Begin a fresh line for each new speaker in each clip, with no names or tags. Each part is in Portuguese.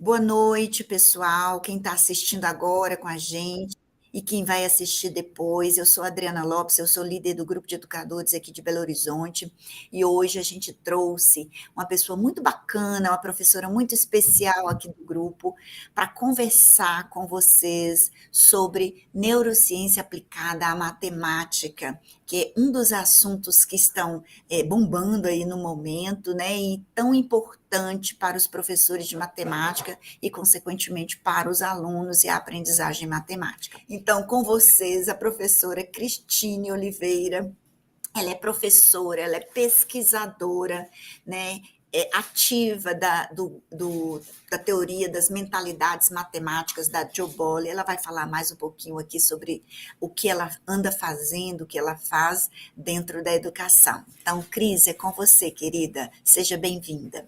Boa noite, pessoal. Quem está assistindo agora com a gente e quem vai assistir depois. Eu sou a Adriana Lopes, eu sou líder do grupo de educadores aqui de Belo Horizonte e hoje a gente trouxe uma pessoa muito bacana, uma professora muito especial aqui do grupo, para conversar com vocês sobre neurociência aplicada à matemática, que é um dos assuntos que estão bombando aí no momento, né? E tão importante para os professores de matemática e, consequentemente, para os alunos e a aprendizagem matemática. Então, com vocês, a professora Cristine Oliveira. Ela é professora, ela é pesquisadora, né? Ativa da teoria das mentalidades matemáticas da Jo Bolle. Ela vai falar mais um pouquinho aqui sobre o que ela anda fazendo, o que ela faz dentro da educação. Então, Cris, é com você, querida. Seja bem-vinda.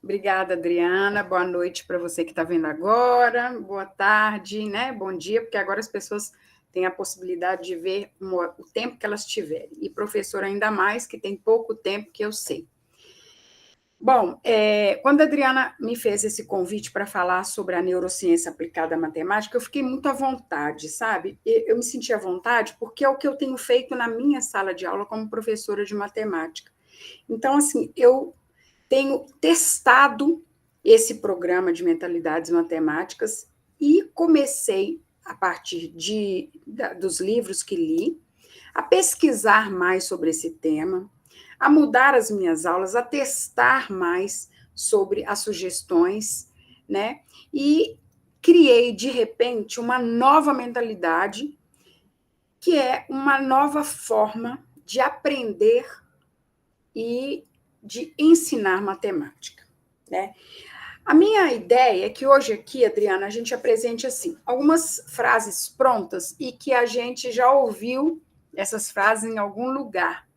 Obrigada, Adriana. Boa noite para você que está vendo agora. Boa tarde, né? Bom dia, porque agora as pessoas têm a possibilidade de ver o tempo que elas tiverem. E professor ainda mais, que tem pouco tempo, que eu sei. Bom, quando a Adriana me fez esse convite para falar sobre a neurociência aplicada à matemática, eu fiquei muito à vontade, sabe? Eu me senti à vontade porque é o que eu tenho feito na minha sala de aula como professora de matemática. Então, assim, eu tenho testado esse programa de mentalidades matemáticas e comecei, a partir dos livros que li, a pesquisar mais sobre esse tema, a mudar as minhas aulas, a testar mais sobre as sugestões, né? E criei, de repente, uma nova mentalidade, que é uma nova forma de aprender e de ensinar matemática, né? A minha ideia é que hoje aqui, Adriana, a gente apresente assim algumas frases prontas e que a gente já ouviu essas frases em algum lugar.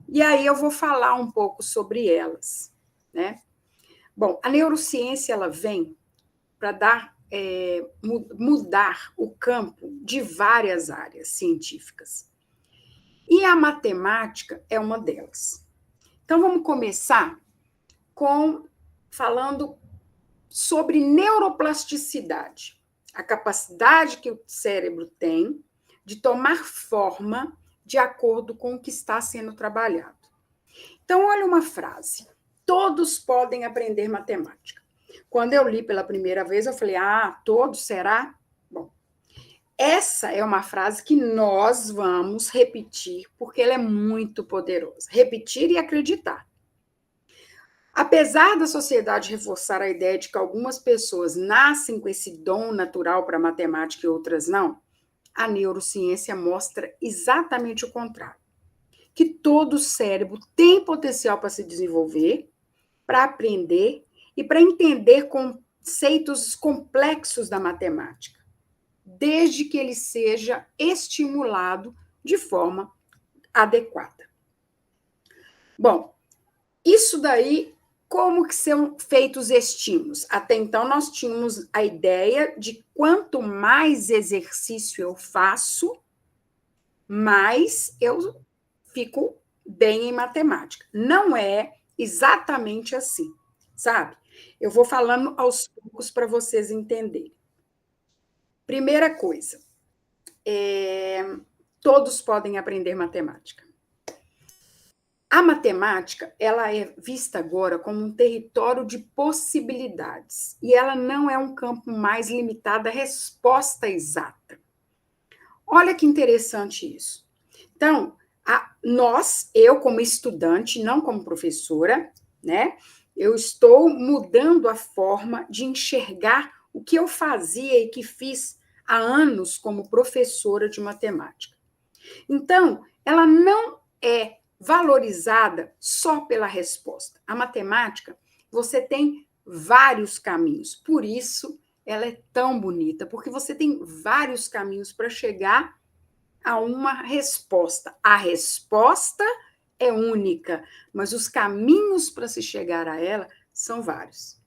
E aí eu vou falar um pouco sobre elas, né? Bom, a neurociência ela vem para mudar o campo de várias áreas científicas. E a matemática é uma delas. Então, vamos começar falando sobre neuroplasticidade, a capacidade que o cérebro tem de tomar forma de acordo com o que está sendo trabalhado. Então, olha uma frase: todos podem aprender matemática. Quando eu li pela primeira vez, eu falei, todos, será? Bom, essa é uma frase que nós vamos repetir, porque ela é muito poderosa. Repetir e acreditar. Apesar da sociedade reforçar a ideia de que algumas pessoas nascem com esse dom natural para matemática e outras não, a neurociência mostra exatamente o contrário. Que todo cérebro tem potencial para se desenvolver, para aprender e para entender conceitos complexos da matemática, desde que ele seja estimulado de forma adequada. Bom, isso daí, como que são feitos os estímulos? Até então, nós tínhamos a ideia de quanto mais exercício eu faço, mais eu fico bem em matemática. Não é exatamente assim, sabe? Eu vou falando aos poucos para vocês entenderem. Primeira coisa, todos podem aprender matemática. A matemática, ela é vista agora como um território de possibilidades, e ela não é um campo mais limitado à resposta exata. Olha que interessante isso. Então, eu como estudante, não como professora, né? Eu estou mudando a forma de enxergar o que eu fazia e que fiz há anos como professora de matemática. Então, ela não é valorizada só pela resposta. A matemática, você tem vários caminhos, por isso ela é tão bonita, porque você tem vários caminhos para chegar a uma resposta. A resposta é única, mas os caminhos para se chegar a ela são vários.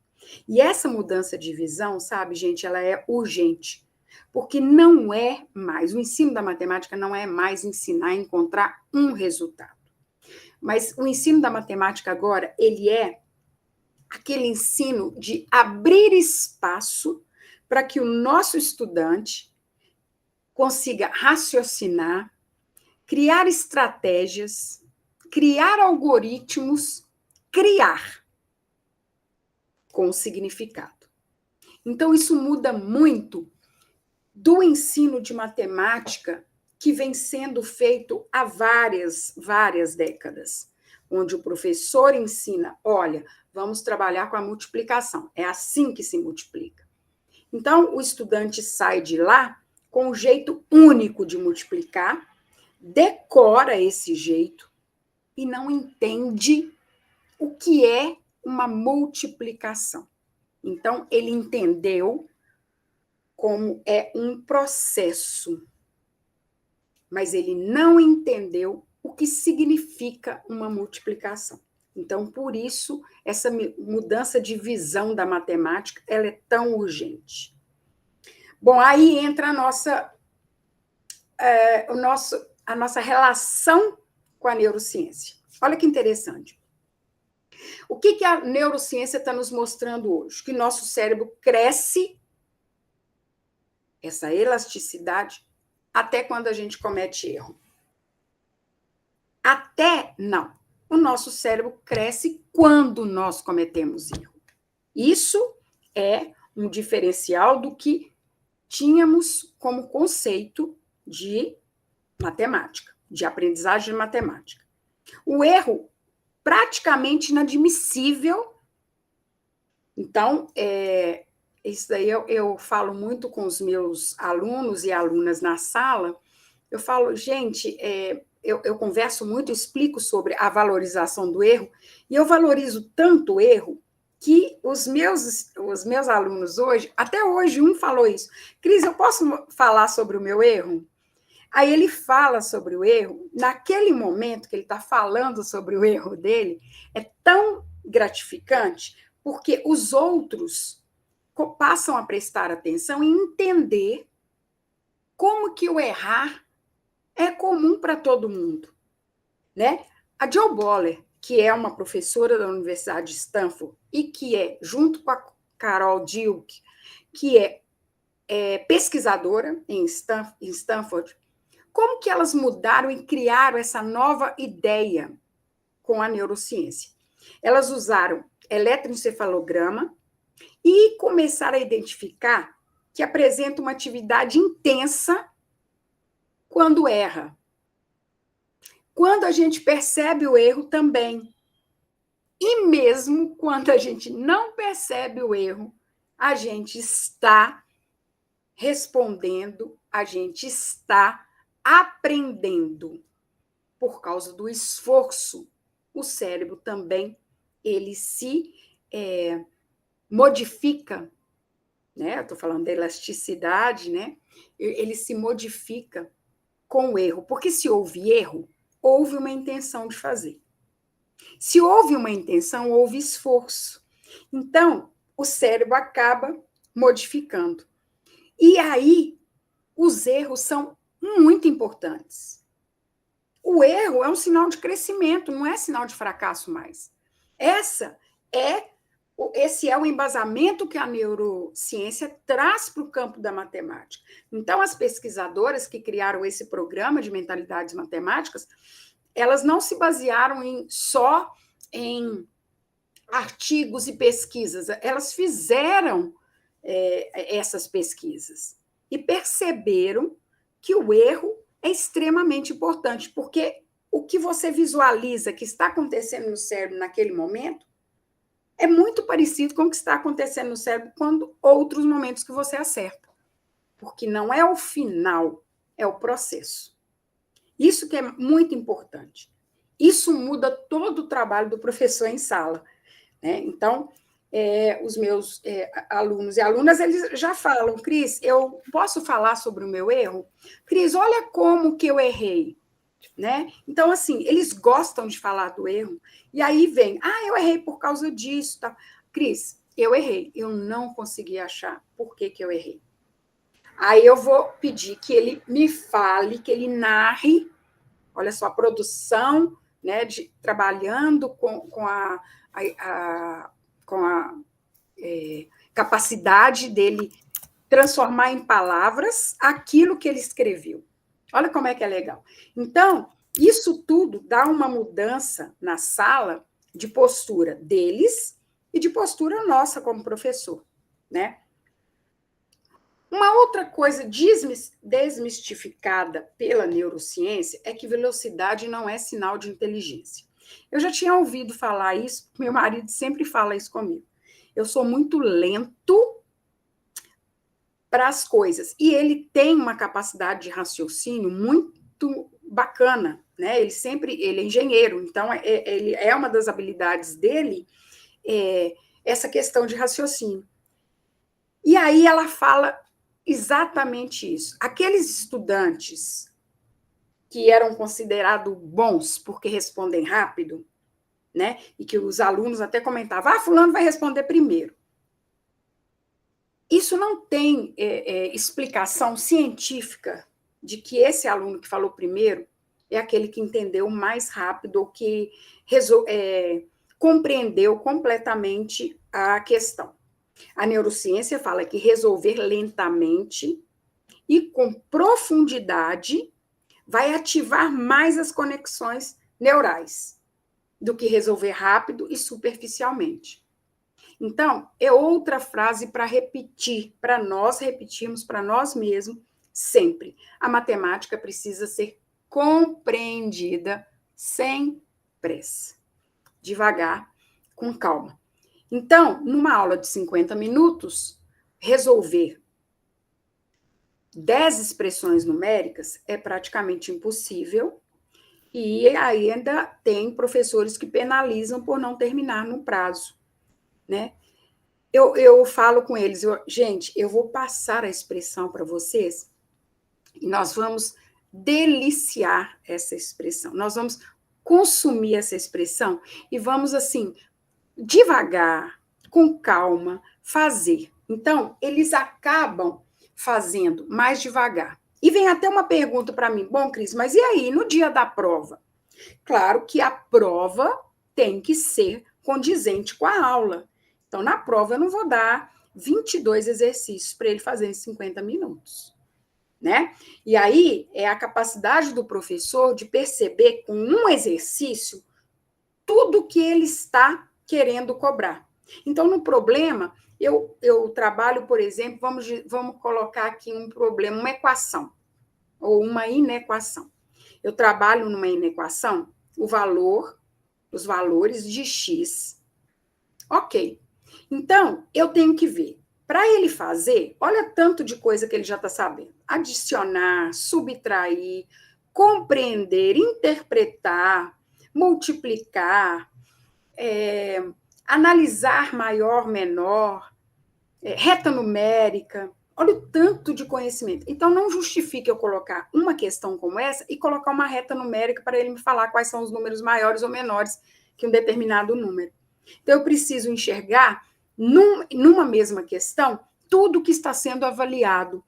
E essa mudança de visão, sabe, gente, ela é urgente, porque não é mais, o ensino da matemática não é mais ensinar a encontrar um resultado. Mas o ensino da matemática agora, ele é aquele ensino de abrir espaço para que o nosso estudante consiga raciocinar, criar estratégias, criar algoritmos, criar com significado. Então, isso muda muito do ensino de matemática que vem sendo feito há várias décadas, onde o professor ensina, olha, vamos trabalhar com a multiplicação, é assim que se multiplica. Então, o estudante sai de lá com um jeito único de multiplicar, decora esse jeito e não entende o que é uma multiplicação. Então, ele entendeu como é um processo, mas ele não entendeu o que significa uma multiplicação. Então, por isso, essa mudança de visão da matemática, ela é tão urgente. Bom, aí entra a nossa relação com a neurociência. Olha que interessante. O que a neurociência está nos mostrando hoje? Que nosso cérebro cresce, essa elasticidade, até quando a gente comete erro. Até não. O nosso cérebro cresce quando nós cometemos erro. Isso é um diferencial do que tínhamos como conceito de matemática, de aprendizagem de matemática. O erro praticamente inadmissível. Então, isso daí eu falo muito com os meus alunos e alunas na sala. Eu falo, gente, eu converso muito, explico sobre a valorização do erro, e eu valorizo tanto o erro que os meus alunos hoje, até hoje um falou isso, Cris, eu posso falar sobre o meu erro? Aí ele fala sobre o erro, naquele momento que ele está falando sobre o erro dele, é tão gratificante, porque os outros passam a prestar atenção e entender como que o errar é comum para todo mundo, né? A Jo Boaler, que é uma professora da Universidade de Stanford e que é, junto com a Carol Dweck, que é pesquisadora em Stanford, como que elas mudaram e criaram essa nova ideia com a neurociência? Elas usaram eletroencefalograma e começaram a identificar que apresenta uma atividade intensa quando erra. Quando a gente percebe o erro também. E mesmo quando a gente não percebe o erro, a gente está respondendo, a gente está aprendendo. Por causa do esforço, o cérebro também, ele se modifica, né? Eu estou falando da elasticidade, né? Ele se modifica com o erro, porque se houve erro, houve uma intenção de fazer. Se houve uma intenção, houve esforço. Então, o cérebro acaba modificando. E aí, os erros são muito importantes. O erro é um sinal de crescimento, não é sinal de fracasso mais. Esse é o embasamento que a neurociência traz para o campo da matemática. Então, as pesquisadoras que criaram esse programa de mentalidades matemáticas, elas não se basearam só em artigos e pesquisas, elas fizeram essas pesquisas e perceberam que o erro é extremamente importante, porque o que você visualiza que está acontecendo no cérebro naquele momento é muito parecido com o que está acontecendo no cérebro quando outros momentos que você acerta. Porque não é o final, é o processo. Isso que é muito importante. Isso muda todo o trabalho do professor em sala, né? Então, os meus alunos e alunas, eles já falam, Cris, eu posso falar sobre o meu erro? Cris, olha como que eu errei. Né? Então, assim, eles gostam de falar do erro, e aí vem, eu errei por causa disso. Tá? Cris, eu errei, eu não consegui achar por que eu errei. Aí eu vou pedir que ele me fale, que ele narre, olha só, a produção, né, trabalhando com capacidade dele transformar em palavras aquilo que ele escreveu. Olha como é que é legal. Então, isso tudo dá uma mudança na sala de postura deles e de postura nossa como professor, né? Uma outra coisa desmistificada pela neurociência é que velocidade não é sinal de inteligência. Eu já tinha ouvido falar isso, meu marido sempre fala isso comigo. Eu sou muito lento para as coisas. E ele tem uma capacidade de raciocínio muito bacana, né? Ele é engenheiro, então ele é uma das habilidades dele, essa questão de raciocínio. E aí ela fala exatamente isso. Aqueles estudantes que eram considerados bons porque respondem rápido, né? E que os alunos até comentavam, fulano vai responder primeiro. Isso não tem explicação científica de que esse aluno que falou primeiro é aquele que entendeu mais rápido ou que compreendeu completamente a questão. A neurociência fala que resolver lentamente e com profundidade vai ativar mais as conexões neurais do que resolver rápido e superficialmente. Então, é outra frase para repetir, para nós repetirmos para nós mesmos sempre. A matemática precisa ser compreendida sem pressa, devagar, com calma. Então, numa aula de 50 minutos, resolver 10 expressões numéricas é praticamente impossível, e ainda tem professores que penalizam por não terminar no prazo, né? Eu falo com eles, gente, eu vou passar a expressão para vocês e nós vamos deliciar essa expressão, nós vamos consumir essa expressão e vamos, assim, devagar, com calma, fazer. Então, eles acabam fazendo mais devagar. E vem até uma pergunta para mim, bom, Cris, mas e aí, no dia da prova? Claro que a prova tem que ser condizente com a aula. Então, na prova, eu não vou dar 22 exercícios para ele fazer em 50 minutos, né? E aí, é a capacidade do professor de perceber com um exercício tudo que ele está querendo cobrar. Então, no problema, eu trabalho, por exemplo, vamos colocar aqui um problema, uma equação, ou uma inequação. Eu trabalho numa inequação, os valores de x. Ok. Então, eu tenho que ver. Para ele fazer, olha tanto de coisa que ele já está sabendo. Adicionar, subtrair, compreender, interpretar, multiplicar, analisar maior, menor, reta numérica. Olha o tanto de conhecimento. Então, não justifique eu colocar uma questão como essa e colocar uma reta numérica para ele me falar quais são os números maiores ou menores que um determinado número. Então, eu preciso enxergar, numa mesma questão, tudo que está sendo avaliado.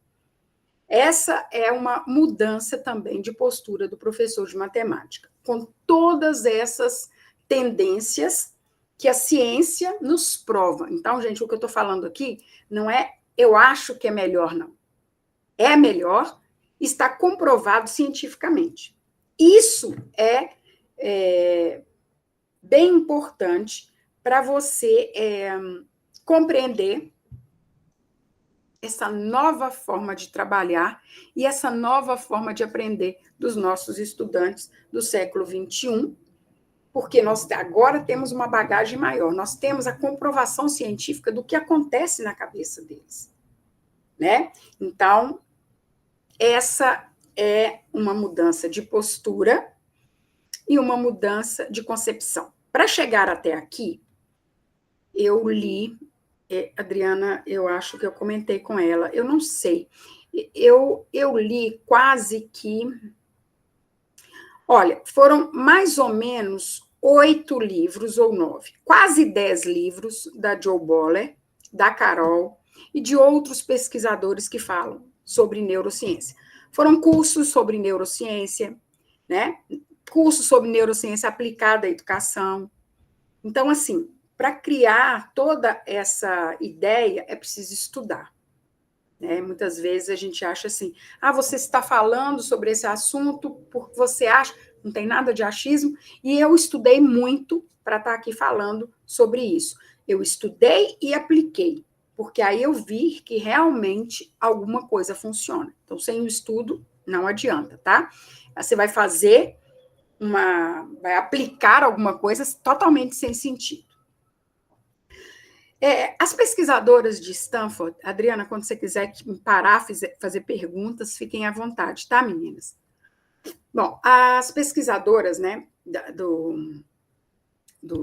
Essa é uma mudança também de postura do professor de matemática, com todas essas tendências que a ciência nos prova. Então, gente, o que eu estou falando aqui não é eu acho que é melhor, não. É melhor, está comprovado cientificamente. Isso é bem importante para você compreender essa nova forma de trabalhar e essa nova forma de aprender dos nossos estudantes do século XXI, porque nós agora temos uma bagagem maior, nós temos a comprovação científica do que acontece na cabeça deles, né? Então, essa é uma mudança de postura e uma mudança de concepção. Para chegar até aqui, eu li, Adriana, eu acho que eu comentei com ela, eu não sei, eu li quase que, olha, foram mais ou menos 8 livros ou 9, quase 10 livros da Jo Boaler, da Carol e de outros pesquisadores que falam sobre neurociência. Foram cursos sobre neurociência, né? Cursos sobre neurociência aplicada à educação. Então, assim, para criar toda essa ideia, é preciso estudar. Né? Muitas vezes a gente acha assim, você está falando sobre esse assunto porque você acha, não tem nada de achismo, e eu estudei muito para estar aqui falando sobre isso. Eu estudei e apliquei, porque aí eu vi que realmente alguma coisa funciona. Então, sem o estudo, não adianta, tá? Você vai vai aplicar alguma coisa totalmente sem sentido. As pesquisadoras de Stanford, Adriana, quando você quiser parar, fazer perguntas, fiquem à vontade, tá, meninas? Bom, as pesquisadoras, né,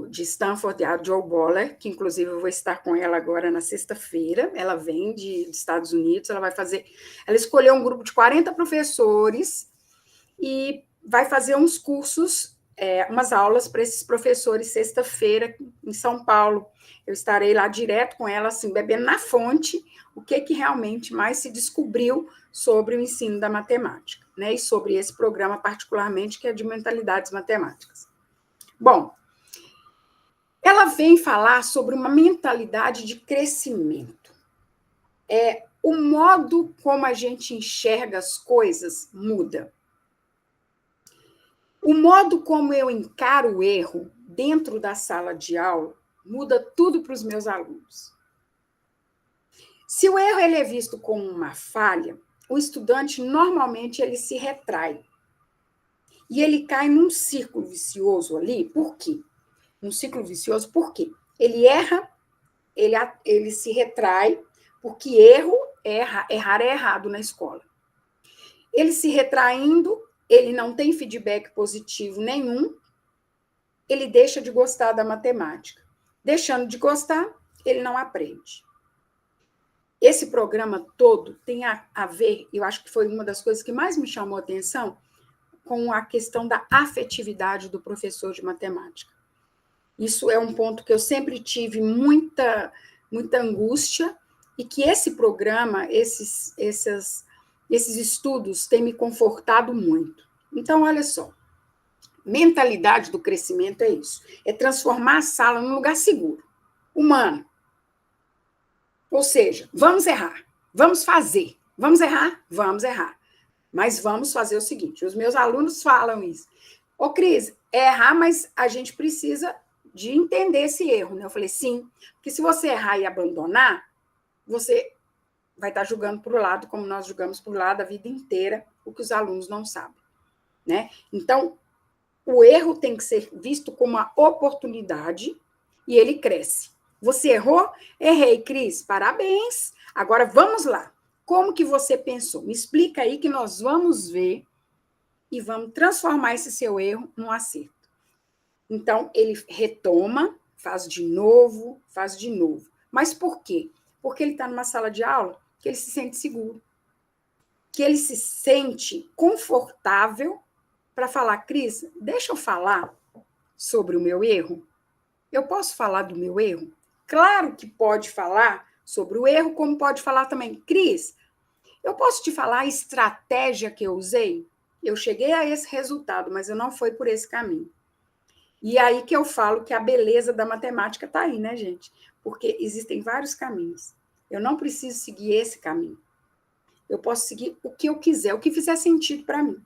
de Stanford, a Jo Boaler, que inclusive eu vou estar com ela agora na sexta-feira, ela vem dos Estados Unidos, ela escolheu um grupo de 40 professores e vai fazer uns cursos, umas aulas para esses professores sexta-feira em São Paulo. Eu estarei lá direto com ela, assim, bebendo na fonte o que realmente mais se descobriu sobre o ensino da matemática, né? E sobre esse programa particularmente, que é de mentalidades matemáticas. Bom, ela vem falar sobre uma mentalidade de crescimento. O modo como a gente enxerga as coisas muda. O modo como eu encaro o erro dentro da sala de aula muda tudo para os meus alunos. Se o erro ele é visto como uma falha, o estudante normalmente ele se retrai. E ele cai num círculo vicioso ali. Por quê? Um ciclo vicioso, por quê? Ele erra, ele se retrai, porque errar é errado na escola. Ele se retraindo, ele não tem feedback positivo nenhum, ele deixa de gostar da matemática. Deixando de gostar, ele não aprende. Esse programa todo tem a ver, eu acho que foi uma das coisas que mais me chamou a atenção, com a questão da afetividade do professor de matemática. Isso é um ponto que eu sempre tive muita angústia, e que esse programa, esses estudos têm me confortado muito. Então, olha só, mentalidade do crescimento é isso, é transformar a sala num lugar seguro, humano. Ou seja, vamos errar, vamos fazer, vamos errar, mas vamos fazer o seguinte, os meus alunos falam isso, Cris, é errar, mas a gente precisa de entender esse erro, né? Eu falei, sim, porque se você errar e abandonar, você vai estar julgando para o lado, como nós julgamos para o lado a vida inteira, o que os alunos não sabem, né? Então, o erro tem que ser visto como uma oportunidade e ele cresce. Você errou? Errei, Cris, parabéns. Agora vamos lá. Como que você pensou? Me explica aí que nós vamos ver e vamos transformar esse seu erro num acerto. Então, ele retoma, faz de novo. Mas por quê? Porque ele está numa sala de aula que ele se sente seguro, que ele se sente confortável para falar, Cris, deixa eu falar sobre o meu erro? Eu posso falar do meu erro? Claro que pode falar sobre o erro, como pode falar também, Cris, eu posso te falar a estratégia que eu usei? Eu cheguei a esse resultado, mas eu não fui por esse caminho. E aí que eu falo que a beleza da matemática está aí, né, gente? Porque existem vários caminhos. Eu não preciso seguir esse caminho. Eu posso seguir o que eu quiser, o que fizer sentido para mim.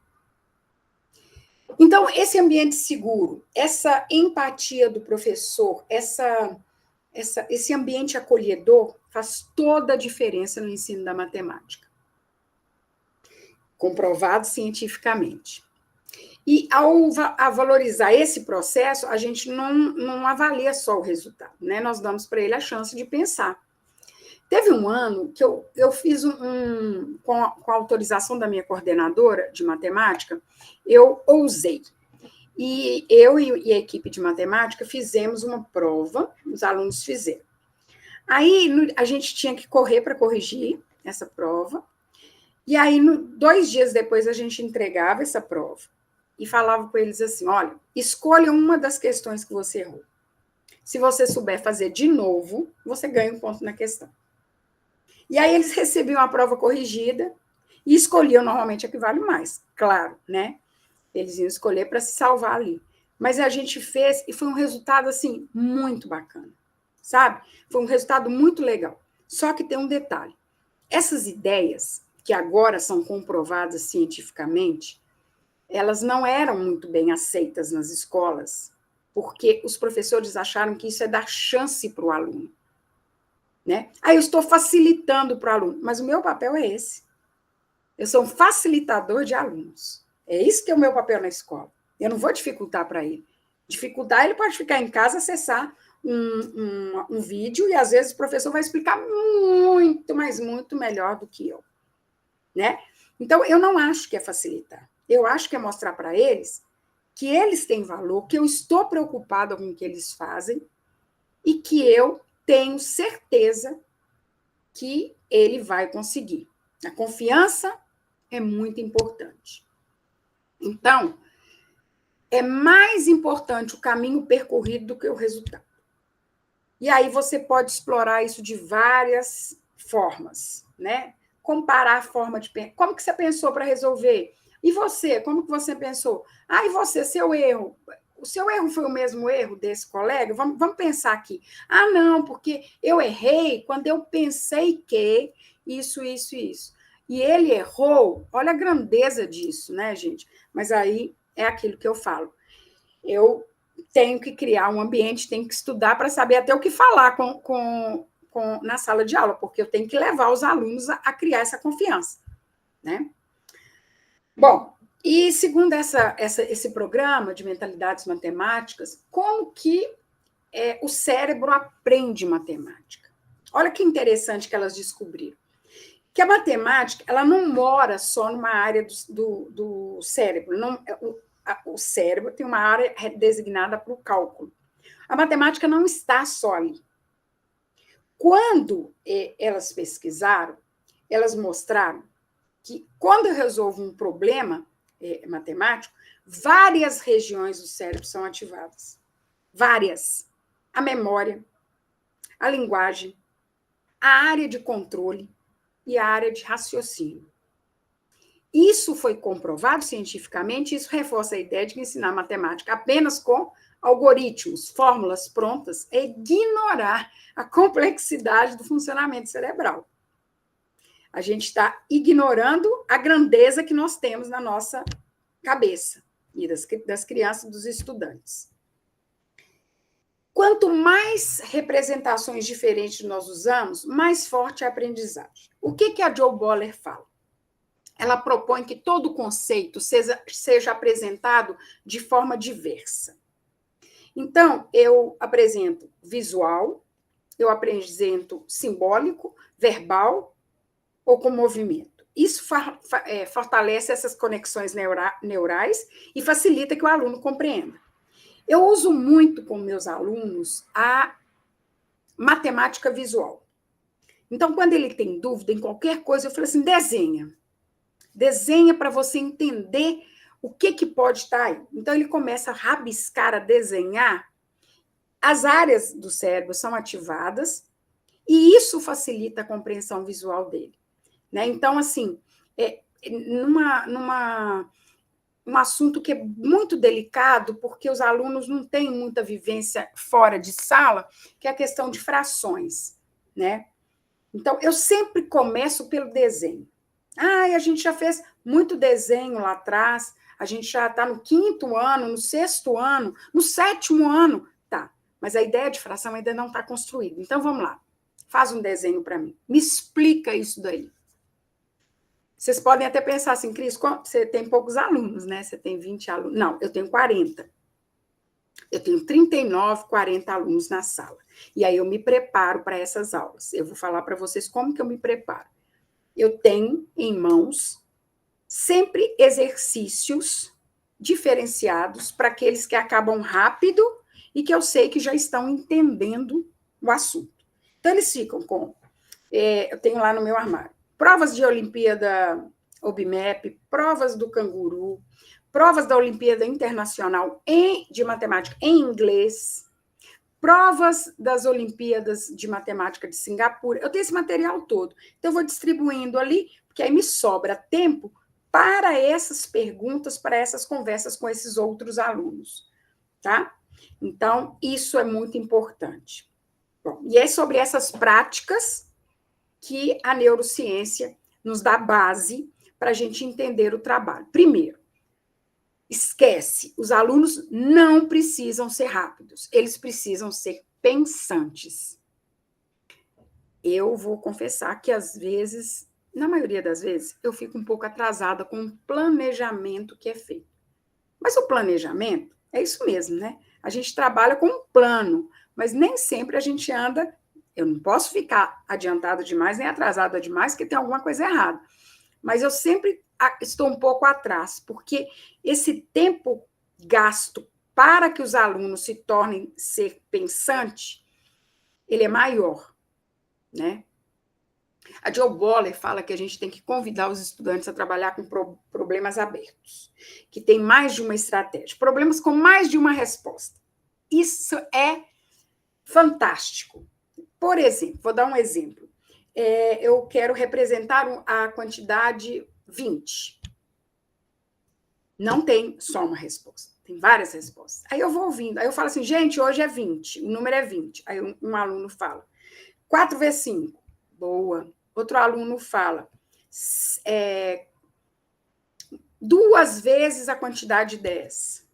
Então, esse ambiente seguro, essa empatia do professor, esse ambiente acolhedor faz toda a diferença no ensino da matemática. Comprovado cientificamente. E ao valorizar esse processo, a gente não avalia só o resultado, né? Nós damos para ele a chance de pensar. Teve um ano que eu fiz com a autorização da minha coordenadora de matemática, eu ousei. E eu e a equipe de matemática fizemos uma prova, os alunos fizeram. Aí a gente tinha que correr para corrigir essa prova, e aí 2 dias depois a gente entregava essa prova e falava com eles assim, olha, escolha uma das questões que você errou. Se você souber fazer de novo, você ganha um ponto na questão. E aí eles recebiam a prova corrigida e escolhiam normalmente a que vale mais, claro, né? Eles iam escolher para se salvar ali. Mas a gente fez e foi um resultado, assim, muito bacana, sabe? Foi um resultado muito legal. Só que tem um detalhe. Essas ideias, que agora são comprovadas cientificamente, elas não eram muito bem aceitas nas escolas, porque os professores acharam que isso é dar chance para o aluno. Né? Aí eu estou facilitando para o aluno, mas o meu papel é esse. Eu sou um facilitador de alunos. É isso que é o meu papel na escola. Eu não vou dificultar para ele. Dificultar, ele pode ficar em casa, acessar um vídeo, e às vezes o professor vai explicar muito, mas muito melhor do que eu. Né? Então, eu não acho que é facilitar. Eu acho que é mostrar para eles que eles têm valor, que eu estou preocupada com o que eles fazem e que eu tenho certeza que ele vai conseguir. A confiança é muito importante. Então, é mais importante o caminho percorrido do que o resultado. E aí você pode explorar isso de várias formas, né? Comparar a forma de pensar. Como que você pensou para resolver? E você, como que você pensou? Ah, e você, seu erro? O seu erro foi o mesmo erro desse colega? Vamos pensar aqui. Ah, não, porque eu errei quando eu pensei que isso. E ele errou. Olha a grandeza disso, né, gente? Mas aí é aquilo que eu falo. Eu tenho que criar um ambiente, tenho que estudar para saber até o que falar na sala de aula, porque eu tenho que levar os alunos a criar essa confiança, né? Bom, e segundo esse programa de mentalidades matemáticas, como que o cérebro aprende matemática? Olha que interessante que elas descobriram. Que a matemática, ela não mora só numa área do cérebro. Não, o cérebro tem uma área designada para o cálculo. A matemática não está só ali. Quando elas pesquisaram, elas mostraram que quando eu resolvo um problema matemático, várias regiões do cérebro são ativadas. Várias. A memória, a linguagem, a área de controle e a área de raciocínio. Isso foi comprovado cientificamente, isso reforça a ideia de que ensinar matemática apenas com algoritmos, fórmulas prontas, é ignorar a complexidade do funcionamento cerebral. A gente está ignorando a grandeza que nós temos na nossa cabeça e das crianças e dos estudantes. Quanto mais representações diferentes nós usamos, mais forte é a aprendizagem. O que a Jo Boller fala? Ela propõe que todo conceito seja apresentado de forma diversa. Então, eu apresento visual, eu apresento simbólico, verbal ou com movimento. Isso fortalece essas conexões neurais e facilita que o aluno compreenda. Eu uso muito com meus alunos a matemática visual. Então, quando ele tem dúvida em qualquer coisa, eu falo assim, desenha. Desenha para você entender o que pode estar aí. Então, ele começa a rabiscar, a desenhar. As áreas do cérebro são ativadas e isso facilita a compreensão visual dele. Né? Então, assim, um assunto que é muito delicado, porque os alunos não têm muita vivência fora de sala, que é a questão de frações. Né? Então, eu sempre começo pelo desenho. Ah, e a gente já fez muito desenho lá atrás, a gente já está no 5º ano, no 6º ano, no 7º ano. Tá, mas a ideia de fração ainda não está construída. Então, vamos lá. Faz um desenho para mim. Me explica isso daí. Vocês podem até pensar assim, Cris, você tem poucos alunos, né? Você tem 20 alunos. Não, eu tenho 40. Eu tenho 39, 40 alunos na sala. E aí eu me preparo para essas aulas. Eu vou falar para vocês como que eu me preparo. Eu tenho em mãos sempre exercícios diferenciados para aqueles que acabam rápido e que eu sei que já estão entendendo o assunto. Então, eles ficam com... eu tenho lá no meu armário. Provas de Olimpíada OBMEP, provas do Canguru, provas da Olimpíada Internacional de Matemática em inglês, provas das Olimpíadas de Matemática de Singapura. Eu tenho esse material todo. Então, eu vou distribuindo ali, porque aí me sobra tempo para essas perguntas, para essas conversas com esses outros alunos. tá? Então, isso é muito importante. Bom, e é sobre essas práticas que a neurociência nos dá base para a gente entender o trabalho. Primeiro, esquece, os alunos não precisam ser rápidos, eles precisam ser pensantes. Eu vou confessar que, às vezes, na maioria das vezes, eu fico um pouco atrasada com o planejamento que é feito. Mas o planejamento é isso mesmo, né? A gente trabalha com um plano, mas nem sempre a gente anda. Eu não posso ficar adiantada demais nem atrasada demais, porque tem alguma coisa errada. Mas eu sempre estou um pouco atrás, porque esse tempo gasto para que os alunos se tornem ser pensantes, ele é maior, né? A Jo Boller fala que a gente tem que convidar os estudantes a trabalhar com problemas abertos, que tem mais de uma estratégia, problemas com mais de uma resposta. Isso é fantástico. Por exemplo, vou dar um exemplo. Eu quero representar a quantidade 20. Não tem só uma resposta, tem várias respostas. Aí eu vou ouvindo, aí eu falo assim, gente, hoje é 20, o número é 20. Aí um aluno fala, 4 vezes 5, boa. Outro aluno fala, 2 vezes a quantidade 10.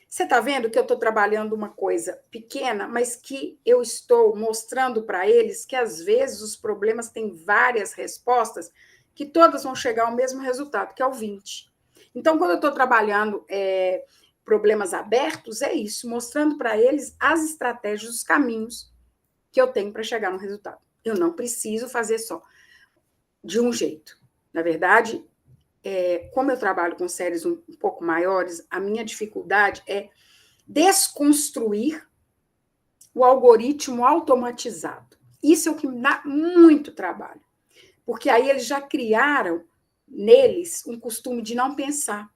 Você está vendo que eu estou trabalhando uma coisa pequena, mas que eu estou mostrando para eles que, às vezes, os problemas têm várias respostas, que todas vão chegar ao mesmo resultado, que é o 20. Então, quando eu estou trabalhando problemas abertos, é isso, mostrando para eles as estratégias, os caminhos que eu tenho para chegar no resultado. Eu não preciso fazer só de um jeito. Na verdade, como eu trabalho com séries um pouco maiores, a minha dificuldade é desconstruir o algoritmo automatizado. Isso é o que me dá muito trabalho, porque aí eles já criaram neles um costume de não pensar.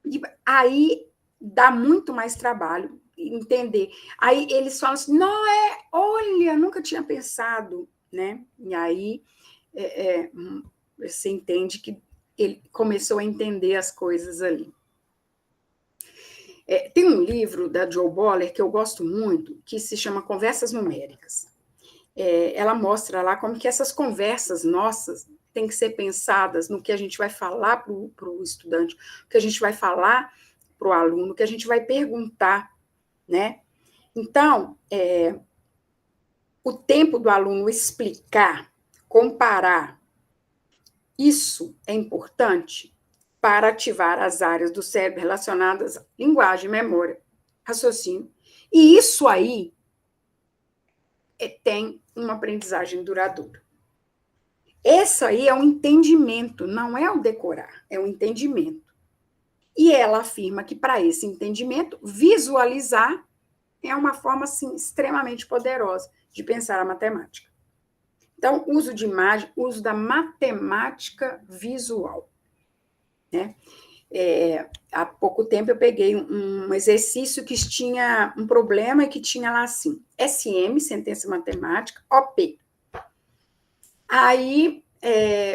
E aí dá muito mais trabalho entender. Aí eles falam assim, não olha, nunca tinha pensado, né? E aí você entende que ele começou a entender as coisas ali. Tem um livro da Jo Boller que eu gosto muito, que se chama Conversas Numéricas. Ela mostra lá como que essas conversas nossas têm que ser pensadas no que a gente vai falar para o estudante, o que a gente vai falar para o aluno, o que a gente vai perguntar, né? Então, o tempo do aluno explicar, comparar, isso é importante para ativar as áreas do cérebro relacionadas à linguagem, memória, raciocínio. E isso aí tem uma aprendizagem duradoura. Esse aí é um entendimento, não é o decorar, é o entendimento. E ela afirma que, para esse entendimento, visualizar é uma forma assim, extremamente poderosa de pensar a matemática. Então, uso de imagem, uso da matemática visual. Né? Há pouco tempo eu peguei um exercício que tinha um problema e que tinha lá assim, SM, sentença matemática, OP. Aí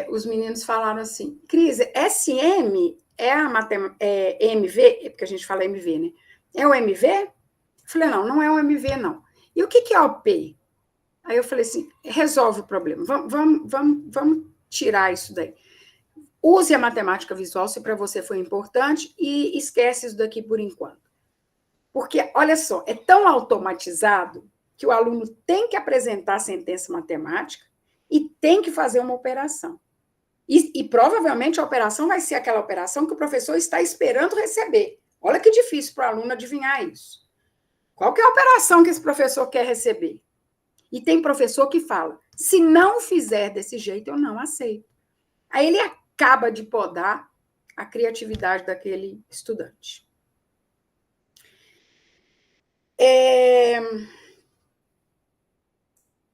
os meninos falaram assim, Cris, SM é a MV, porque a gente fala MV, né? É o MV? Eu falei, não é o MV, não. E o que é OP? Aí eu falei assim, resolve o problema, vamos tirar isso daí. Use a matemática visual se para você foi importante e esquece isso daqui por enquanto. Porque, olha só, é tão automatizado que o aluno tem que apresentar a sentença matemática e tem que fazer uma operação. E provavelmente a operação vai ser aquela operação que o professor está esperando receber. Olha que difícil para o aluno adivinhar isso. Qual que é a operação que esse professor quer receber? E tem professor que fala, se não fizer desse jeito, eu não aceito. Aí ele acaba de podar a criatividade daquele estudante.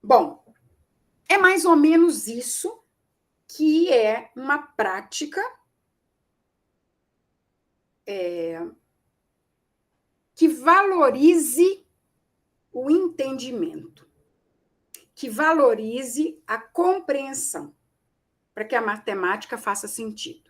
Bom, é mais ou menos isso que é uma prática que valorize o entendimento, que valorize a compreensão, para que a matemática faça sentido.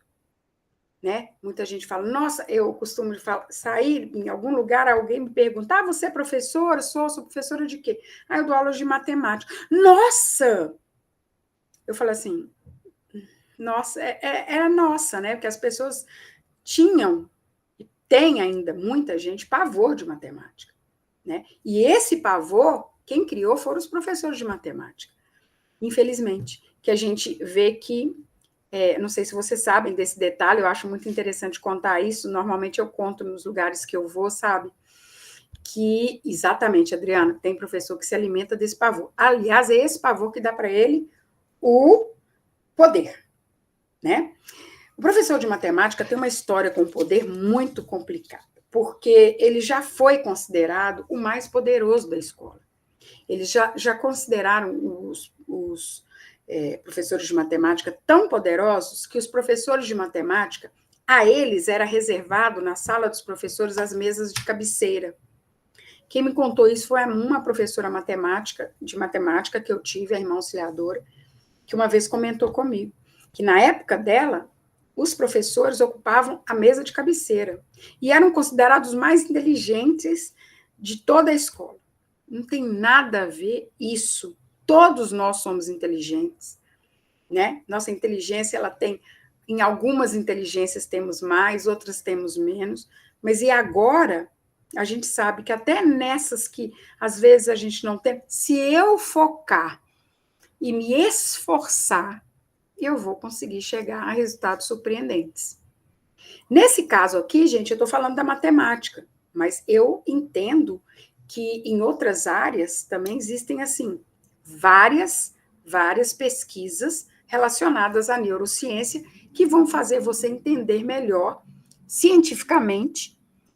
né? Muita gente fala, nossa, eu costumo sair em algum lugar, alguém me pergunta, você é professora? Sou professora de quê? Eu dou aula de matemática. Nossa! Eu falo assim, nossa, é nossa, né? Porque as pessoas tinham, e tem ainda muita gente, pavor de matemática, né? E esse pavor, quem criou foram os professores de matemática, infelizmente, que a gente vê que não sei se vocês sabem desse detalhe, eu acho muito interessante contar isso, normalmente eu conto nos lugares que eu vou, sabe? Que, exatamente, Adriana, tem professor que se alimenta desse pavor. Aliás, é esse pavor que dá para ele o poder, né? O professor de matemática tem uma história com o poder muito complicada, porque ele já foi considerado o mais poderoso da escola. Eles já consideraram os professores de matemática tão poderosos que os professores de matemática, a eles era reservado na sala dos professores as mesas de cabeceira. Quem me contou isso foi uma professora de matemática que eu tive, a irmã auxiliadora, que uma vez comentou comigo, que na época dela, os professores ocupavam a mesa de cabeceira e eram considerados os mais inteligentes de toda a escola. Não tem nada a ver isso. Todos nós somos inteligentes, né? Nossa inteligência, ela tem, em algumas inteligências temos mais, outras temos menos, mas e agora a gente sabe que até nessas que às vezes a gente não tem, se eu focar e me esforçar, eu vou conseguir chegar a resultados surpreendentes. Nesse caso aqui, gente, eu estou falando da matemática, mas eu entendo que em outras áreas também existem, assim, várias pesquisas relacionadas à neurociência que vão fazer você entender melhor, cientificamente,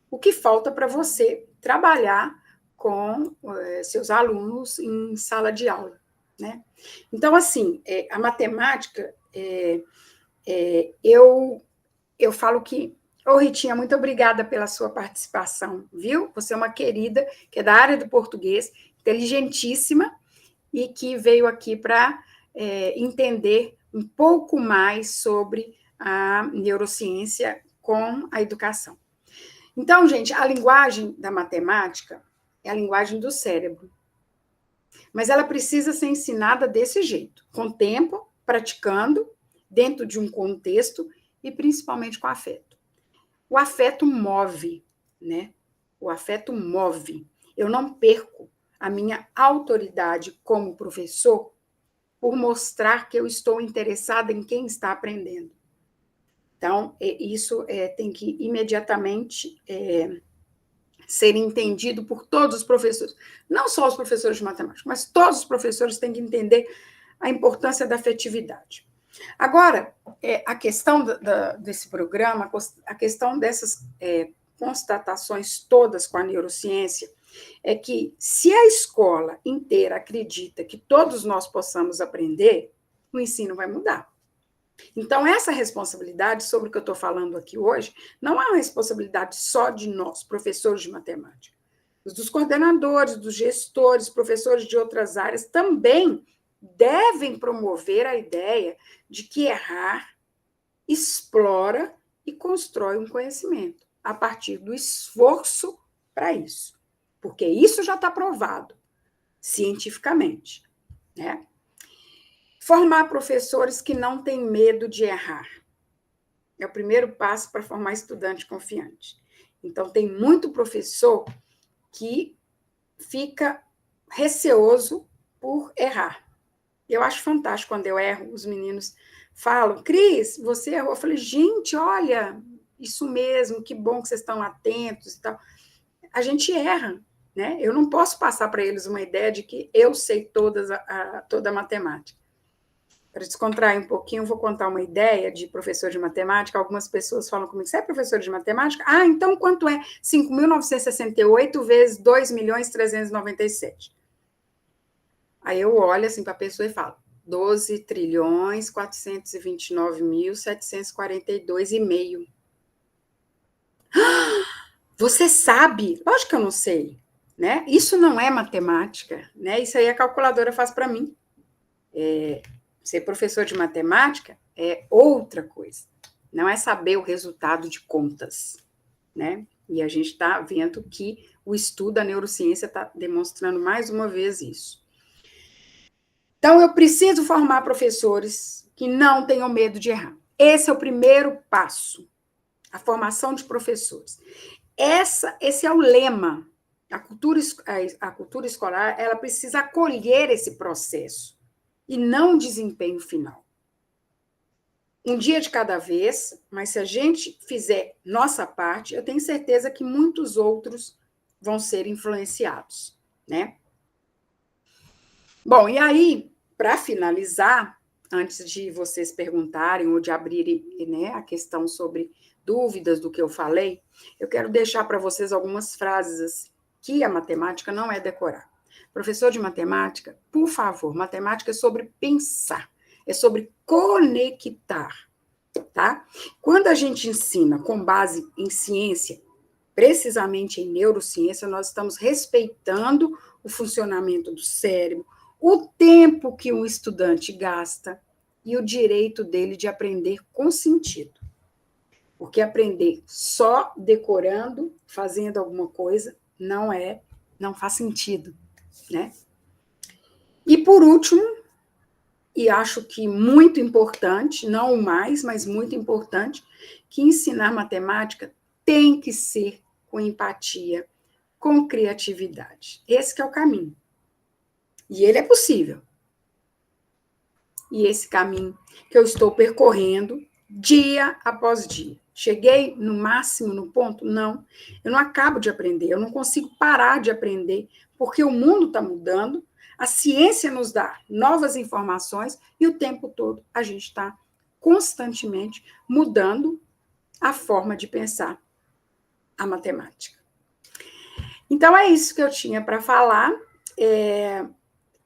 o que falta para você trabalhar com seus alunos em sala de aula, né? Então, assim, a matemática, eu falo que, Ritinha, muito obrigada pela sua participação, viu? Você é uma querida, que é da área do português, inteligentíssima, e que veio aqui para entender um pouco mais sobre a neurociência com a educação. Então, gente, a linguagem da matemática é a linguagem do cérebro, mas ela precisa ser ensinada desse jeito, com tempo, praticando, dentro de um contexto e principalmente com afeto. O afeto move, né? O afeto move. Eu não perco a minha autoridade como professor por mostrar que eu estou interessada em quem está aprendendo. Então, isso tem que imediatamente ser entendido por todos os professores. Não só os professores de matemática, mas todos os professores têm que entender a importância da afetividade. Agora, a questão desse programa, a questão dessas constatações todas com a neurociência, é que se a escola inteira acredita que todos nós possamos aprender, o ensino vai mudar. Então, essa responsabilidade sobre o que eu estou falando aqui hoje, não é uma responsabilidade só de nós, professores de matemática. Dos coordenadores, dos gestores, professores de outras áreas também devem promover a ideia de que errar explora e constrói um conhecimento a partir do esforço para isso. Porque isso já está provado cientificamente, né? Formar professores que não têm medo de errar. É o primeiro passo para formar estudante confiante. Então, tem muito professor que fica receoso por errar. Eu acho fantástico quando eu erro, os meninos falam, Cris, você errou. Eu falei, gente, olha, isso mesmo, que bom que vocês estão atentos e tal. A gente erra, né? Eu não posso passar para eles uma ideia de que eu sei toda a matemática. Para descontrair um pouquinho, eu vou contar uma ideia de professor de matemática. Algumas pessoas falam comigo, você é professor de matemática? Então quanto é 5.968 vezes 2.397? Aí eu olho assim para a pessoa e falo, 12.429.742,5. Você sabe? Lógico que eu não sei, né? Isso não é matemática, né? Isso aí a calculadora faz para mim. Ser professor de matemática é outra coisa, não é saber o resultado de contas, né? E a gente está vendo que o estudo da neurociência está demonstrando mais uma vez isso. Então, eu preciso formar professores que não tenham medo de errar. Esse é o primeiro passo, a formação de professores. Esse é o lema. A cultura escolar, ela precisa acolher esse processo e não o desempenho final. Um dia de cada vez, mas se a gente fizer nossa parte, eu tenho certeza que muitos outros vão ser influenciados, né? Bom, e aí, para finalizar, antes de vocês perguntarem ou de abrirem, né, a questão sobre dúvidas do que eu falei, eu quero deixar para vocês algumas frases assim, que a matemática não é decorar. Professor de matemática, por favor, matemática é sobre pensar, é sobre conectar, tá? Quando a gente ensina com base em ciência, precisamente em neurociência, nós estamos respeitando o funcionamento do cérebro, o tempo que um estudante gasta e o direito dele de aprender com sentido. Porque aprender só decorando, fazendo alguma coisa, não faz sentido, né? E por último, e acho que muito importante, não o mais, mas muito importante, que ensinar matemática tem que ser com empatia, com criatividade. Esse que é o caminho. E ele é possível. E esse caminho que eu estou percorrendo dia após dia. Cheguei no máximo, no ponto? Não. Eu não acabo de aprender, eu não consigo parar de aprender, porque o mundo está mudando, a ciência nos dá novas informações e o tempo todo a gente está constantemente mudando a forma de pensar a matemática. Então, é isso que eu tinha para falar.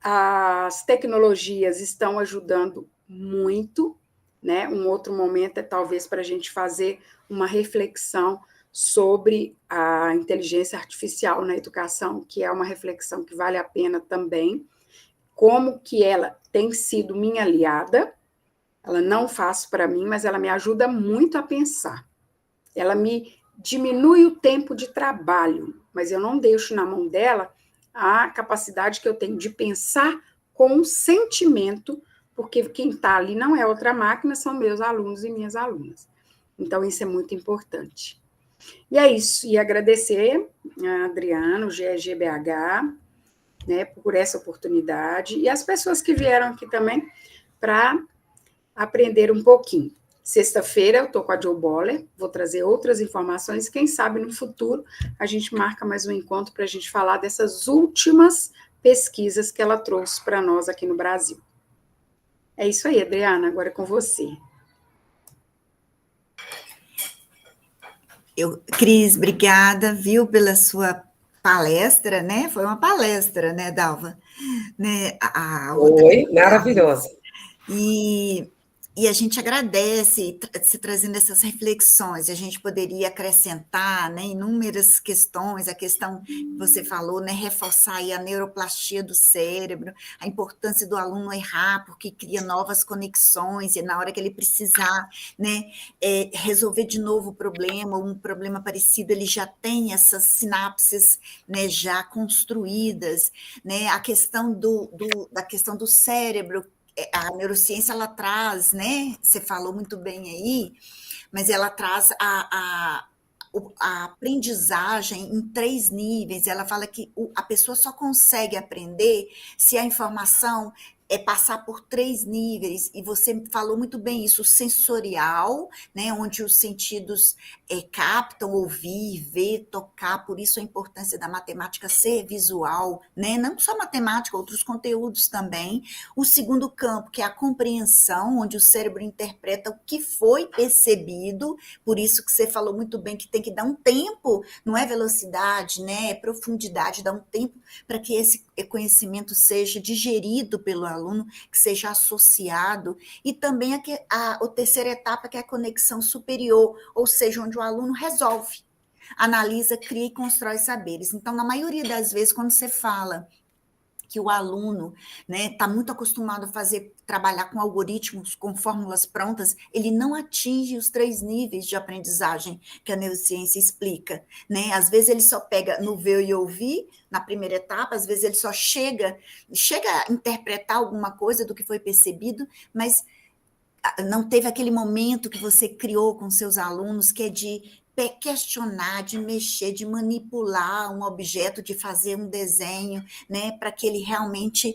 As tecnologias estão ajudando muito, né? Um outro momento é talvez para a gente fazer uma reflexão sobre a inteligência artificial na educação, que é uma reflexão que vale a pena também, como que ela tem sido minha aliada. Ela não faz para mim, mas ela me ajuda muito a pensar. Ela me diminui o tempo de trabalho, mas eu não deixo na mão dela a capacidade que eu tenho de pensar com sentimento, porque quem está ali não é outra máquina, são meus alunos e minhas alunas. Então, isso é muito importante. E é isso, e agradecer a Adriana, o GEGBH, né, por essa oportunidade, e as pessoas que vieram aqui também para aprender um pouquinho. Sexta-feira eu estou com a Jo Boller, vou trazer outras informações, quem sabe no futuro a gente marca mais um encontro para a gente falar dessas últimas pesquisas que ela trouxe para nós aqui no Brasil. É isso aí, Adriana, agora é com você.
Cris, obrigada, viu, pela sua palestra, né? Foi uma palestra, né, Dalva? Né?
Foi maravilhosa.
E a gente agradece se trazendo essas reflexões, a gente poderia acrescentar, né, inúmeras questões, a questão que você falou, né, reforçar aí a neuroplastia do cérebro, a importância do aluno errar, porque cria novas conexões, e na hora que ele precisar, né, resolver de novo o problema, ou um problema parecido, ele já tem essas sinapses, né, já construídas, né, a questão da questão do cérebro, a neurociência, ela traz, né, você falou muito bem aí, mas ela traz a aprendizagem em 3 níveis, ela fala que a pessoa só consegue aprender se a informação passar por 3 níveis, e você falou muito bem isso, o sensorial, né, onde os sentidos captam, ouvir, ver, tocar, por isso a importância da matemática ser visual, né, não só matemática, outros conteúdos também. O segundo campo, que é a compreensão, onde o cérebro interpreta o que foi percebido, por isso que você falou muito bem que tem que dar um tempo, não é velocidade, né, é profundidade, dá um tempo para que esse conhecimento seja digerido pelo aluno, que seja associado, e também a terceira etapa, que é a conexão superior, ou seja, onde o aluno resolve, analisa, cria e constrói saberes. Então, na maioria das vezes, quando você fala que o aluno, né, está muito acostumado a trabalhar com algoritmos, com fórmulas prontas, ele não atinge os 3 níveis de aprendizagem que a neurociência explica, né? Às vezes ele só pega no ver e ouvir, na primeira etapa, às vezes ele só chega a interpretar alguma coisa do que foi percebido, mas não teve aquele momento que você criou com seus alunos, que é de questionar, de mexer, de manipular um objeto, de fazer um desenho, né, para que ele realmente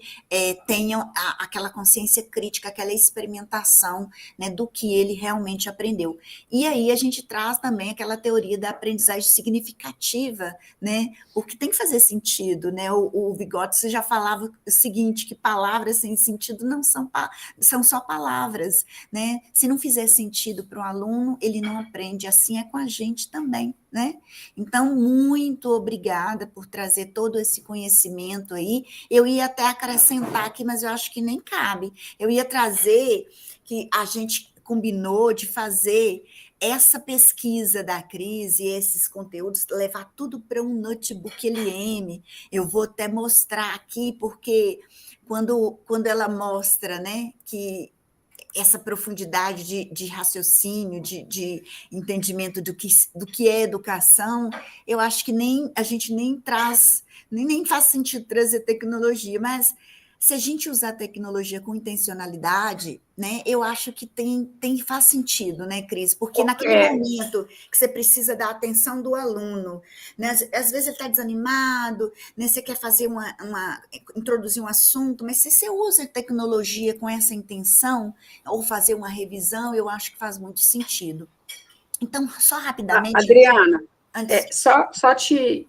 tenha aquela consciência crítica, aquela experimentação, né, do que ele realmente aprendeu. E aí a gente traz também aquela teoria da aprendizagem significativa, né, porque tem que fazer sentido, né? O Vygotsky já falava o seguinte, que palavras sem sentido não são só palavras, né? Se não fizer sentido para o aluno, ele não aprende. Assim é com a gente também, né? Então, muito obrigada por trazer todo esse conhecimento aí. Eu ia até acrescentar aqui, mas eu acho que nem cabe. Eu ia trazer que a gente combinou de fazer essa pesquisa da crise, esses conteúdos, levar tudo para um notebook LM. Eu vou até mostrar aqui, porque quando ela mostra, né, que essa profundidade de raciocínio, de entendimento do que é educação, eu acho que a gente nem traz, nem faz sentido trazer tecnologia, mas se a gente usar a tecnologia com intencionalidade, né, eu acho que faz sentido, né, Cris? Porque naquele momento que você precisa da atenção do aluno, né, às vezes ele está desanimado, né, você quer fazer introduzir um assunto, mas se você usa a tecnologia com essa intenção, ou fazer uma revisão, eu acho que faz muito sentido. Então, só rapidamente...
Adriana, só te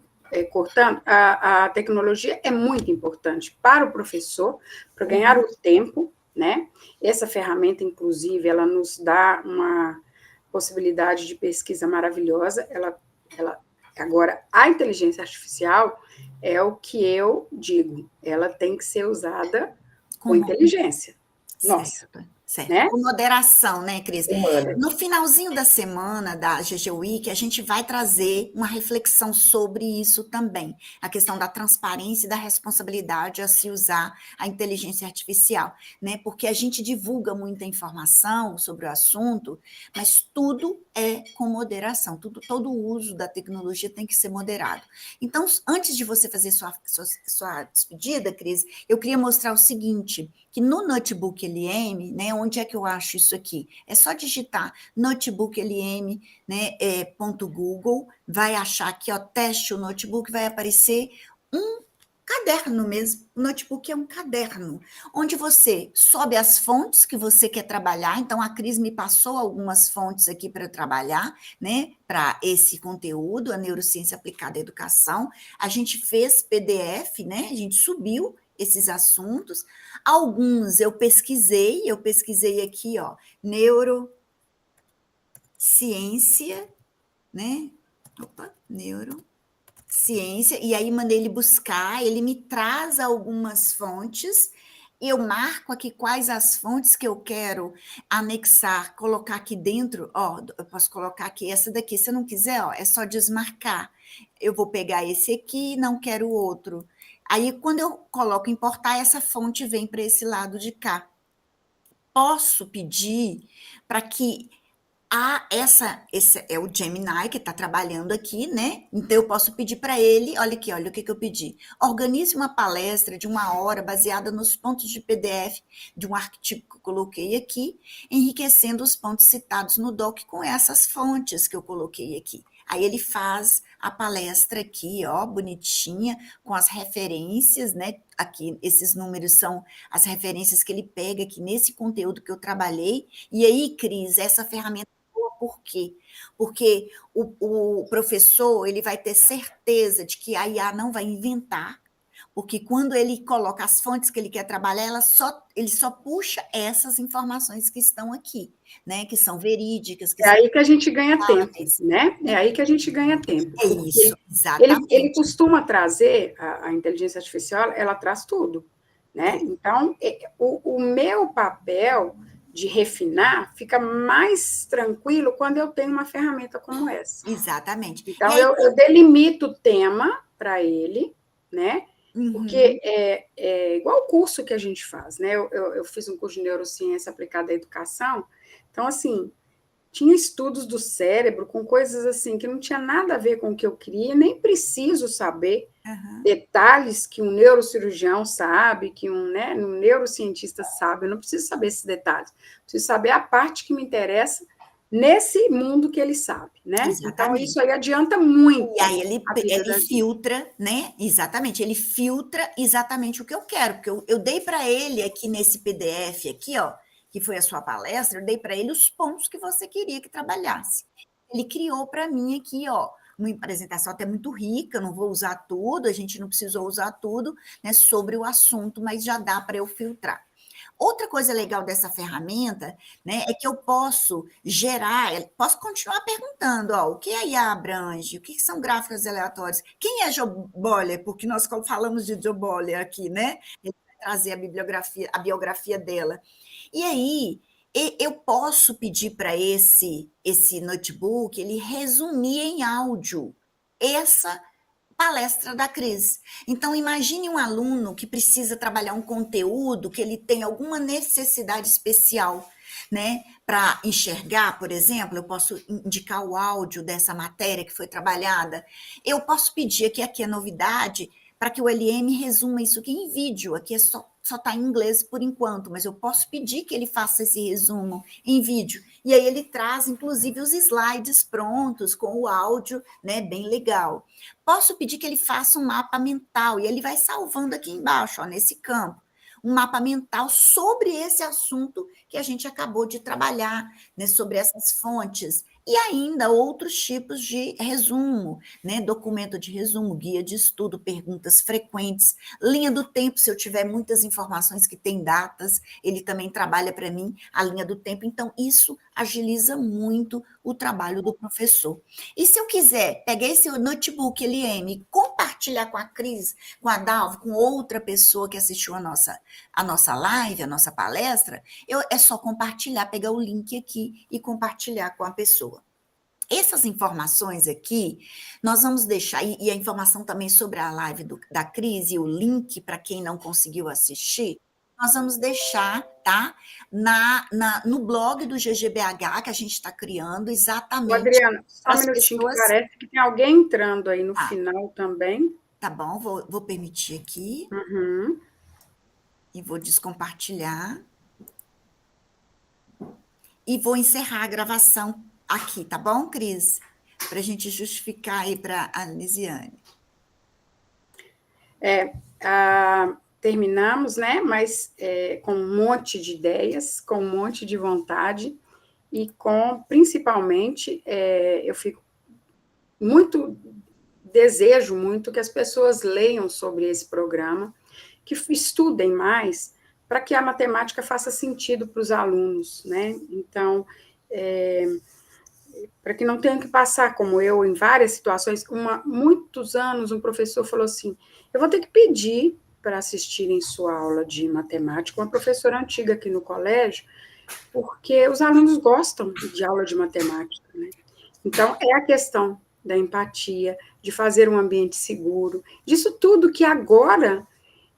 cortando, a tecnologia é muito importante para o professor, para ganhar o tempo, né? Essa ferramenta, inclusive, ela nos dá uma possibilidade de pesquisa maravilhosa. Agora, a inteligência artificial é o que eu digo, ela tem que ser usada com inteligência. Nossa.
Certo.
Né?
Com moderação, né, Cris? No finalzinho da semana da GG Week, a gente vai trazer uma reflexão sobre isso também, a questão da transparência e da responsabilidade a se usar a inteligência artificial, né? Porque a gente divulga muita informação sobre o assunto, mas tudo é com moderação, todo o uso da tecnologia tem que ser moderado. Então, antes de você fazer sua despedida, Cris, eu queria mostrar o seguinte, que no Notebook LM, né, onde é que eu acho isso aqui? É só digitar Notebook LM, né, .google, vai achar aqui, ó, teste o notebook, vai aparecer um caderno mesmo. O notebook é um caderno, onde você sobe as fontes que você quer trabalhar. Então, a Cris me passou algumas fontes aqui para trabalhar, né, para esse conteúdo, a neurociência aplicada à educação. A gente fez PDF, né, a gente subiu esses assuntos. Alguns eu pesquisei aqui, ó, neurociência, né? Neurociência, e aí mandei ele buscar, ele me traz algumas fontes, eu marco aqui quais as fontes que eu quero anexar, colocar aqui dentro, ó, eu posso colocar aqui essa daqui, se eu não quiser, ó, é só desmarcar. Eu vou pegar esse aqui, não quero o outro. Aí, quando eu coloco importar, essa fonte vem para esse lado de cá. Posso pedir para que esse é o Gemini que está trabalhando aqui, né? Então, eu posso pedir para ele, olha aqui, olha o que eu pedi. Organize uma palestra de 1 hora baseada nos pontos de PDF de um artigo que eu coloquei aqui, enriquecendo os pontos citados no doc com essas fontes que eu coloquei aqui. Aí ele faz a palestra aqui, ó, bonitinha, com as referências, né? Aqui, esses números são as referências que ele pega aqui nesse conteúdo que eu trabalhei. E aí, Cris, essa ferramenta é boa por quê? Porque o professor, ele vai ter certeza de que a IA não vai inventar, porque quando ele coloca as fontes que ele quer trabalhar, ele só puxa essas informações que estão aqui, né? Que são verídicas.
É aí que a gente ganha tempo, né? É aí que a gente ganha tempo.
É isso, exatamente.
Ele costuma trazer, a inteligência artificial, ela traz tudo, né? Então, o meu papel de refinar fica mais tranquilo quando eu tenho uma ferramenta como essa.
Exatamente.
Então, eu delimito o tema para ele, né? Porque é igual o curso que a gente faz, né? Eu fiz um curso de neurociência aplicada à educação, então, assim, tinha estudos do cérebro com coisas assim que não tinha nada a ver com o que eu queria, nem preciso saber detalhes que um neurocirurgião sabe, que um neurocientista sabe, eu não preciso saber esses detalhes, preciso saber a parte que me interessa nesse mundo que ele sabe, né?
Exatamente.
Então, isso aí adianta muito.
E aí ele filtra, né? Exatamente, ele filtra exatamente o que eu quero, porque eu dei para ele aqui nesse PDF aqui, ó, que foi a sua palestra, eu dei para ele os pontos que você queria que trabalhasse. Ele criou para mim aqui, ó, uma apresentação até muito rica, não vou usar tudo, a gente não precisou usar tudo, né, sobre o assunto, mas já dá para eu filtrar. Outra coisa legal dessa ferramenta, né, é que eu posso posso continuar perguntando, ó, o que a IA abrange, o que são gráficos aleatórios, quem é Joe Boller, porque nós falamos de Joe Boller aqui, né? Ele vai trazer a biografia dela. E aí, eu posso pedir para esse notebook, ele resumir em áudio essa palestra da Cris. Então, imagine um aluno que precisa trabalhar um conteúdo, que ele tem alguma necessidade especial, né? Para enxergar, por exemplo, eu posso indicar o áudio dessa matéria que foi trabalhada. Eu posso pedir aqui é novidade, para que o LM resuma isso aqui em vídeo. Aqui só está em inglês por enquanto, mas eu posso pedir que ele faça esse resumo em vídeo. E aí ele traz, inclusive, os slides prontos, com o áudio, né, bem legal. Posso pedir que ele faça um mapa mental, e ele vai salvando aqui embaixo, ó, nesse campo, um mapa mental sobre esse assunto que a gente acabou de trabalhar, né, sobre essas fontes. E ainda outros tipos de resumo, né? Documento de resumo, guia de estudo, perguntas frequentes, linha do tempo, se eu tiver muitas informações que têm datas, ele também trabalha para mim a linha do tempo. Então, isso agiliza muito o trabalho do professor. E se eu quiser pegar esse notebook LM e compartilhar com a Cris, com a Dalva, com outra pessoa que assistiu a nossa live, a nossa palestra, é só compartilhar, pegar o link aqui e compartilhar com a pessoa. Essas informações aqui, nós vamos deixar, e a informação também sobre a live da Cris e o link para quem não conseguiu assistir, nós vamos deixar, tá? No blog do GGBH, que a gente está criando, exatamente.
Adriana, só um minutinho, pessoas... que parece que tem alguém entrando aí no final também.
Tá bom, vou permitir aqui. E vou descompartilhar. E vou encerrar a gravação aqui, tá bom, Cris? Para a gente justificar aí para a Lisiane.
Terminamos, né? Mas com um monte de ideias, com um monte de vontade e principalmente, desejo muito que as pessoas leiam sobre esse programa, que estudem mais, para que a matemática faça sentido para os alunos, né? Então, para que não tenham que passar, como eu, em várias situações. Muitos anos, um professor falou assim, eu vou ter que pedir para assistirem sua aula de matemática, uma professora antiga aqui no colégio, porque os alunos gostam de aula de matemática, né? Então, é a questão da empatia, de fazer um ambiente seguro, disso tudo que agora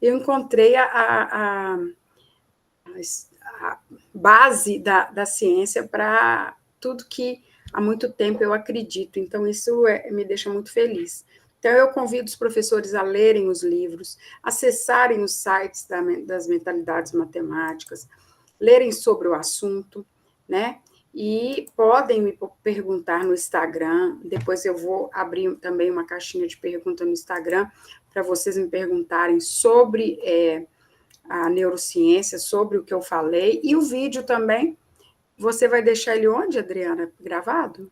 eu encontrei a base da ciência para tudo que há muito tempo eu acredito. Então, isso me deixa muito feliz. Então, eu convido os professores a lerem os livros, acessarem os sites das mentalidades matemáticas, lerem sobre o assunto, né? E podem me perguntar no Instagram, depois eu vou abrir também uma caixinha de pergunta no Instagram, para vocês me perguntarem sobre a neurociência, sobre o que eu falei, e o vídeo também. Você vai deixar ele onde, Adriana? Gravado?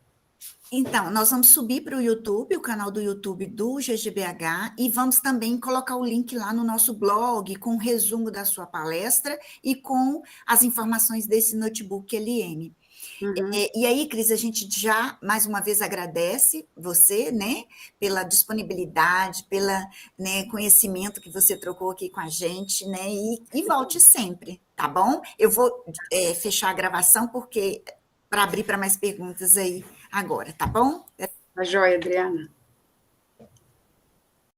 Então, nós vamos subir para o YouTube, o canal do YouTube do GGBH, e vamos também colocar o link lá no nosso blog, com o resumo da sua palestra e com as informações desse notebook LM. E aí, Cris, a gente já, mais uma vez, agradece você, né, pela disponibilidade, pelo conhecimento que você trocou aqui com a gente, né, e volte sempre, tá bom? Eu vou fechar a gravação, para abrir para mais perguntas aí agora, tá bom?
Tá joia, Adriana.